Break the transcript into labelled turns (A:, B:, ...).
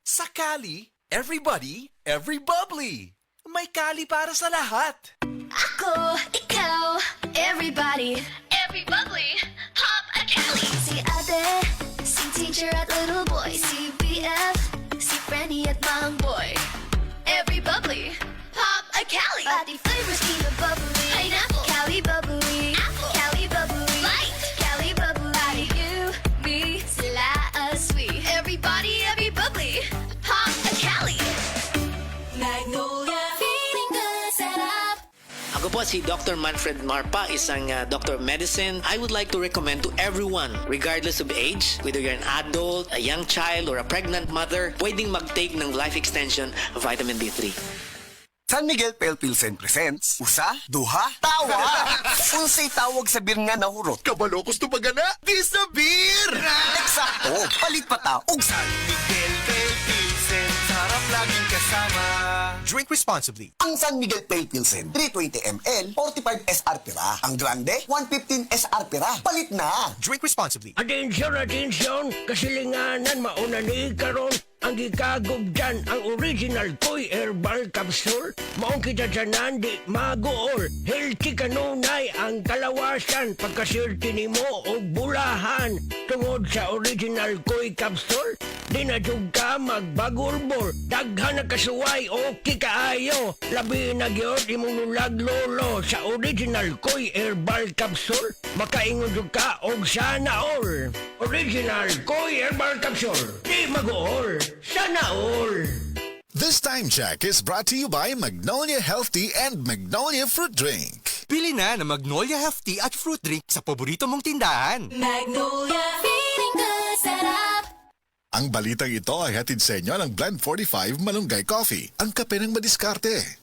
A: Sa Cali, everybody, every bubbly. May Cali para sa lahat.
B: Ako, ikaw, everybody, every bubbly, pop a Cali. Si ate, si teacher at little boy, si BF, si Frenny at Mang Boy. Every bubbly, pop a Cali. Pati flavors keep it bubbly. Pineapple, Cali bubbly. Apple, Cali bubbly. Light, Cali bubbly. Pati you, me, sila sweet. Everybody, every bubbly, pop a Cali. Magnolia, feeling good, set up.
C: Ako po si Dr. Manfred Marpa, isang doctor of medicine. I would like to recommend to everyone, regardless of age, whether you're an adult, a young child, or a pregnant mother, pwedeng mag-take ng life extension vitamin D3.
D: San Miguel Pale Pilsen presents Usa, Duha, Tawa! Unsay tawag sa beer nga nahurot?
A: Kabalokos to pagana, di sa beer!
D: Eksakto! Palit pa ta og San
A: Miguel Pale Pilsen, sarap laging kasama. Drink responsibly.
D: Ang San Miguel Pale Pilsen, 320 ml, 45 SR pira. Ang Grande, 115 SR pira. Palit na!
A: Drink responsibly.
E: Atensyon, atensyon! Kasilinganan, mauna ni karon ang gikagog dyan, ang original Koy Herbal Capsule. Maong kita dyanan, di magool. Healthy kanunay ang kalawasan. Pagkasirti ni mo o bulahan. Tungod sa original Koy Capsule, di na jug ka magbagurbor. Daghan na kasuway o kikaayo. Labi na gyud imong nulag lolo sa original Koy Herbal Capsule. Makaingon jud ka og sana all. Original Koy Herbal Capsule. Di magool. Sana all.
F: This time check is brought to you by Magnolia Healthy and Magnolia Fruit Drink.
A: Pili na ng Magnolia Healthy at Fruit Drink sa paborito mong tindahan.
B: Magnolia, feeling good, set up.
F: Ang balitang ito ay hatid sa inyo ng Blend 45 Malunggay Coffee, ang kape ng madiskarte.